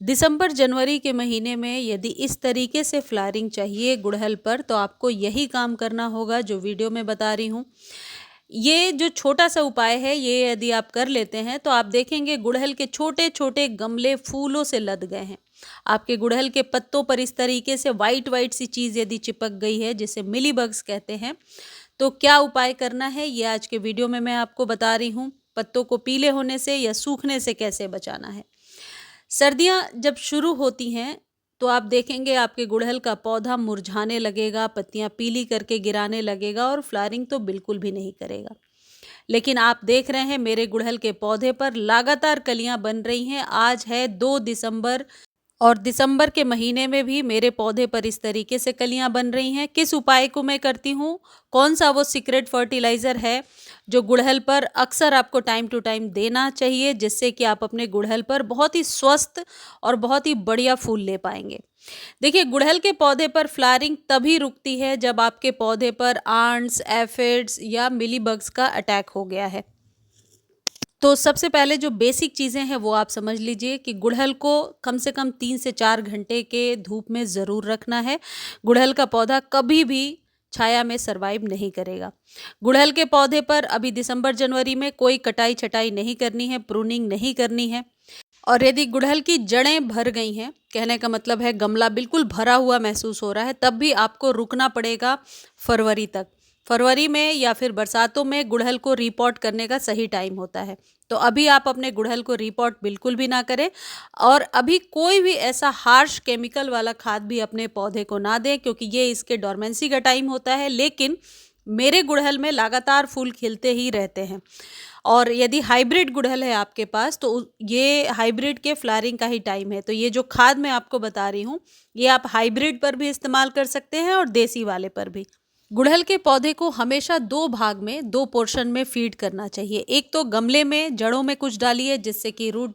दिसंबर जनवरी के महीने में यदि इस तरीके से फ्लावरिंग चाहिए गुड़हल पर तो आपको यही काम करना होगा जो वीडियो में बता रही हूँ। ये जो छोटा सा उपाय है ये यदि आप कर लेते हैं तो आप देखेंगे गुड़हल के छोटे छोटे गमले फूलों से लद गए हैं। आपके गुड़हल के पत्तों पर इस तरीके से वाइट वाइट सी चीज़ यदि चिपक गई है जिसे मिली बग्स कहते हैं, तो क्या उपाय करना है ये आज के वीडियो में मैं आपको बता रही हूँ। पत्तों को पीले होने से या सूखने से कैसे बचाना है। सर्दियाँ जब शुरू होती हैं तो आप देखेंगे आपके गुड़हल का पौधा मुरझाने लगेगा, पत्तियां पीली करके गिराने लगेगा और फ्लावरिंग तो बिल्कुल भी नहीं करेगा। लेकिन आप देख रहे हैं मेरे गुड़हल के पौधे पर लगातार कलियां बन रही हैं। आज है 2 दिसंबर और दिसंबर के महीने में भी मेरे पौधे पर इस तरीके से कलियां बन रही हैं। किस उपाय को मैं करती हूँ, कौन सा वो सीक्रेट फर्टिलाइज़र है जो गुड़हल पर अक्सर आपको टाइम टू टाइम देना चाहिए, जिससे कि आप अपने गुड़हल पर बहुत ही स्वस्थ और बहुत ही बढ़िया फूल ले पाएंगे। देखिए, गुड़हल के पौधे पर फ्लावरिंग तभी रुकती है जब आपके पौधे पर आंट्स, एफिड्स या मिलीबग्स का अटैक हो गया है। तो सबसे पहले जो बेसिक चीज़ें हैं वो आप समझ लीजिए कि गुड़हल को कम से कम 3 से 4 घंटे के धूप में ज़रूर रखना है। गुड़हल का पौधा कभी भी छाया में सर्वाइव नहीं करेगा। गुड़हल के पौधे पर अभी दिसंबर जनवरी में कोई कटाई छटाई नहीं करनी है, प्रूनिंग नहीं करनी है। और यदि गुड़हल की जड़ें भर गई हैं, कहने का मतलब है गमला बिल्कुल भरा हुआ महसूस हो रहा है, तब भी आपको रुकना पड़ेगा फरवरी तक। फरवरी में या फिर बरसातों में गुड़हल को रिपोर्ट करने का सही टाइम होता है। तो अभी आप अपने गुड़हल को रिपोर्ट बिल्कुल भी ना करें और अभी कोई भी ऐसा हार्श केमिकल वाला खाद भी अपने पौधे को ना दें, क्योंकि ये इसके डोरमेंसी का टाइम होता है। लेकिन मेरे गुड़हल में लगातार फूल खिलते ही रहते हैं। और यदि हाइब्रिड गुड़हल है आपके पास तो ये हाइब्रिड के फ्लावरिंग का ही टाइम है। तो ये जो खाद मैं आपको बता रही हूँ ये आप हाइब्रिड पर भी इस्तेमाल कर सकते हैं और देसी वाले पर भी। गुड़हल के पौधे को हमेशा 2 भाग में, 2 पोर्शन में फीड करना चाहिए। एक तो गमले में जड़ों में कुछ डालिए जिससे कि रूट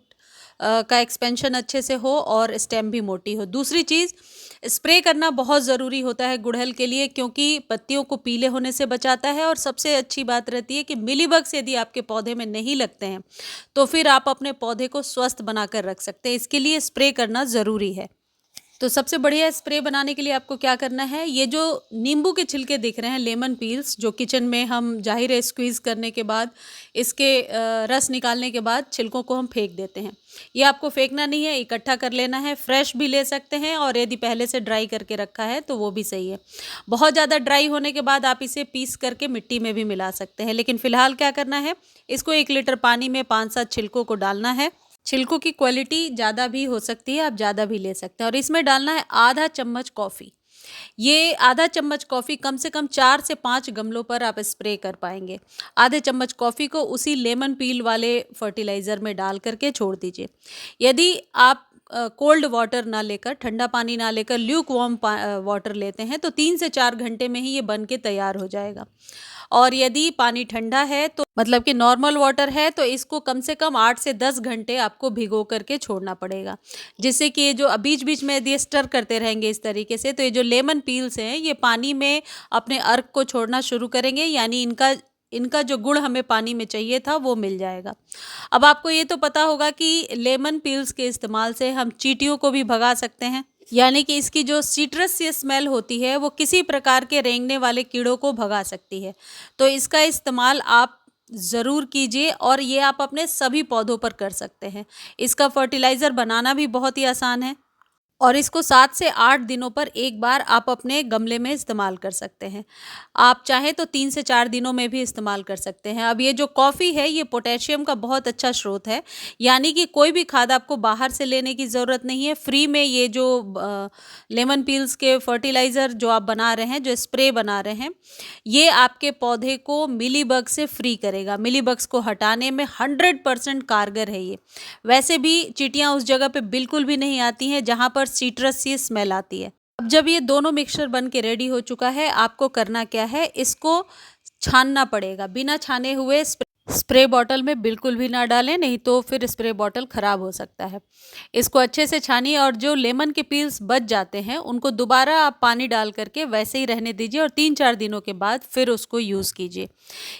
का एक्सपेंशन अच्छे से हो और स्टेम भी मोटी हो। दूसरी चीज़, स्प्रे करना बहुत ज़रूरी होता है गुड़हल के लिए, क्योंकि पत्तियों को पीले होने से बचाता है। और सबसे अच्छी बात रहती है कि मिलीबग्स यदि आपके पौधे में नहीं लगते हैं तो फिर आप अपने पौधे को स्वस्थ बनाकर रख सकते हैं। इसके लिए स्प्रे करना ज़रूरी है। तो सबसे बढ़िया स्प्रे बनाने के लिए आपको क्या करना है, ये जो नींबू के छिलके दिख रहे हैं, लेमन पील्स, जो किचन में हम जाहिर है स्क्वीज़ करने के बाद इसके रस निकालने के बाद छिलकों को हम फेंक देते हैं। ये आपको फेंकना नहीं है, इकट्ठा कर लेना है। फ्रेश भी ले सकते हैं और यदि पहले से ड्राई करके रखा है तो वो भी सही है। बहुत ज़्यादा ड्राई होने के बाद आप इसे पीस करके मिट्टी में भी मिला सकते हैं। लेकिन फ़िलहाल क्या करना है, इसको 1 लीटर पानी में 5-7 छिलकों को डालना है। छिलकों की क्वालिटी ज़्यादा भी हो सकती है, आप ज़्यादा भी ले सकते हैं। और इसमें डालना है आधा चम्मच कॉफ़ी। ये आधा चम्मच कॉफ़ी कम से कम 4 से 5 गमलों पर आप स्प्रे कर पाएंगे। आधे चम्मच कॉफ़ी को उसी लेमन पील वाले फर्टिलाइज़र में डाल करके छोड़ दीजिए। यदि आप कोल्ड वाटर ना लेकर, ठंडा पानी ना लेकर ल्यूक वार्म वाटर लेते हैं तो 3 से 4 घंटे में ही ये बन के तैयार हो जाएगा। और यदि पानी ठंडा है तो मतलब कि नॉर्मल वाटर है तो इसको कम से कम 8 से 10 घंटे आपको भिगो करके छोड़ना पड़ेगा, जिससे कि ये जो बीच बीच में यदि स्टर करते रहेंगे इस तरीके से तो ये जो लेमन पील्स हैं ये पानी में अपने अर्क को छोड़ना शुरू करेंगे, यानी इनका इनका जो गुण हमें पानी में चाहिए था वो मिल जाएगा। अब आपको ये तो पता होगा कि लेमन पील्स के इस्तेमाल से हम चींटियों को भी भगा सकते हैं, यानी कि इसकी जो सिट्रस सी स्मेल होती है वो किसी प्रकार के रेंगने वाले कीड़ों को भगा सकती है। तो इसका इस्तेमाल आप ज़रूर कीजिए और ये आप अपने सभी पौधों पर कर सकते हैं। इसका फर्टिलाइज़र बनाना भी बहुत ही आसान है और इसको 7 से 8 दिनों पर एक बार आप अपने गमले में इस्तेमाल कर सकते हैं। आप चाहें तो 3 से 4 दिनों में भी इस्तेमाल कर सकते हैं। अब ये जो कॉफ़ी है ये पोटेशियम का बहुत अच्छा स्रोत है, यानी कि कोई भी खाद आपको बाहर से लेने की ज़रूरत नहीं है। फ्री में ये जो लेमन पील्स के फर्टिलाइज़र जो आप बना रहे हैं, जो स्प्रे बना रहे हैं, ये आपके पौधे को मिलीबग से फ्री करेगा। मिलीबग्स को हटाने में 100% कारगर है ये। वैसे भी चींटियाँ उस जगह पे बिल्कुल भी नहीं आती हैं जहाँ पर सिट्रस सी स्मेल आती है। अब जब ये दोनों मिक्सचर बन के रेडी हो चुका है, आपको करना क्या है, इसको छानना पड़ेगा। बिना छाने हुए स्प्रे बॉटल में बिल्कुल भी ना डालें, नहीं तो फिर स्प्रे बॉटल ख़राब हो सकता है। इसको अच्छे से छानिए और जो लेमन के पील्स बच जाते हैं उनको दोबारा आप पानी डाल करके वैसे ही रहने दीजिए और 3-4 दिनों के बाद फिर उसको यूज़ कीजिए।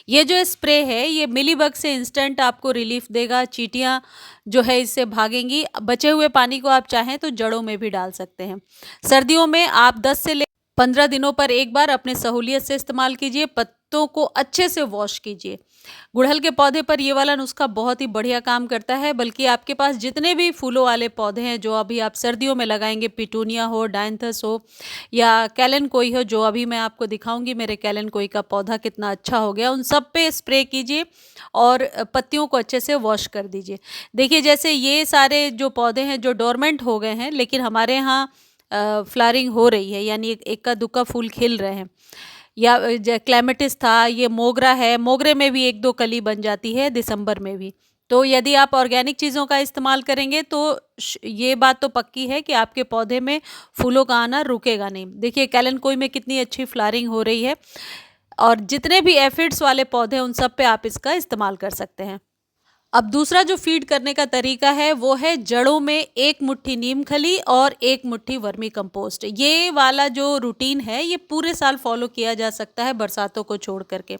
ये जो स्प्रे है ये मिलीबग से इंस्टेंट आपको रिलीफ देगा, चींटियाँ जो है इससे भागेंगी। बचे हुए पानी को आप चाहें तो जड़ों में भी डाल सकते हैं। सर्दियों में आप 10 से 15 दिनों पर एक बार अपने सहूलियत से इस्तेमाल कीजिए। पत्तों को अच्छे से वॉश कीजिए। गुड़हल के पौधे पर ये वाला नुस्खा बहुत ही बढ़िया काम करता है। बल्कि आपके पास जितने भी फूलों वाले पौधे हैं जो अभी आप सर्दियों में लगाएंगे, पिटूनिया हो, डायंथस हो या कैलेनकोई हो, जो अभी मैं आपको दिखाऊंगी मेरे कैलेनकोई का पौधा कितना अच्छा हो गया, उन सब पे स्प्रे कीजिए और पत्तियों को अच्छे से वॉश कर दीजिए। देखिए जैसे ये सारे जो पौधे हैं जो डोरमेंट हो गए हैं, लेकिन हमारे यहाँ फ्लावरिंग हो रही है, यानी इक्का दुक्का फूल खिल रहे हैं। या क्लेमेटिस था, ये मोगरा है, मोगरे में भी 1-2 कली बन जाती है दिसंबर में भी। तो यदि आप ऑर्गेनिक चीज़ों का इस्तेमाल करेंगे तो ये बात तो पक्की है कि आपके पौधे में फूलों का आना रुकेगा नहीं। देखिए कैलेनकोई में कितनी अच्छी फ्लावरिंग हो रही है और जितने भी एफिड्स वाले पौधे हैं उन सब पे आप इसका इस्तेमाल कर सकते हैं। अब दूसरा जो फीड करने का तरीका है वो है जड़ों में 1 मुट्ठी नीम खली और 1 मुट्ठी वर्मी कंपोस्ट। ये वाला जो रूटीन है ये पूरे साल फॉलो किया जा सकता है बरसातों को छोड़ करके।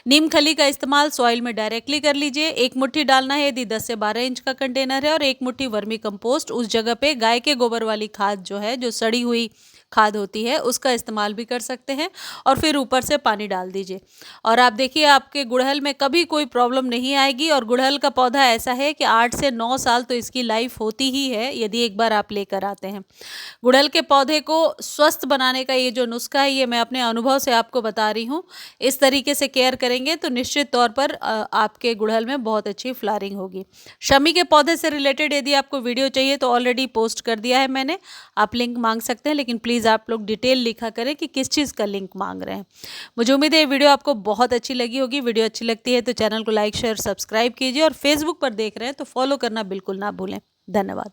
नीम खली का इस्तेमाल सॉइल में डायरेक्टली कर लीजिए। 1 मुट्ठी डालना है यदि 10 से 12 इंच का कंटेनर है, और 1 मुट्ठी वर्मी कंपोस्ट उस जगह पे गाय के गोबर वाली खाद जो है, जो सड़ी हुई खाद होती है, उसका इस्तेमाल भी कर सकते हैं और फिर ऊपर से पानी डाल दीजिए। और आप देखिए आपके गुड़हल में कभी कोई प्रॉब्लम नहीं आएगी। और गुड़हल का पौधा ऐसा है कि 8 से 9 साल तो इसकी लाइफ होती ही है यदि एक बार आप लेकर आते हैं। गुड़हल के पौधे को स्वस्थ बनाने का ये जो नुस्खा है ये मैं अपने अनुभव से आपको बता रही हूँ। इस तरीके से केयर करेंगे तो निश्चित तौर पर आपके गुड़हल में बहुत अच्छी फ्लावरिंग होगी। शमी के पौधे से रिलेटेड यदि आपको वीडियो चाहिए तो ऑलरेडी पोस्ट कर दिया है मैंने, आप लिंक मांग सकते हैं, लेकिन प्लीज़ आप लोग डिटेल लिखा करें कि किस चीज़ का लिंक मांग रहे हैं। मुझे उम्मीद है ये वीडियो आपको बहुत अच्छी लगी होगी। वीडियो अच्छी लगती है तो चैनल को लाइक शेयर सब्सक्राइब कीजिए और फेसबुक पर देख रहे हैं तो फॉलो करना बिल्कुल ना भूलें। धन्यवाद।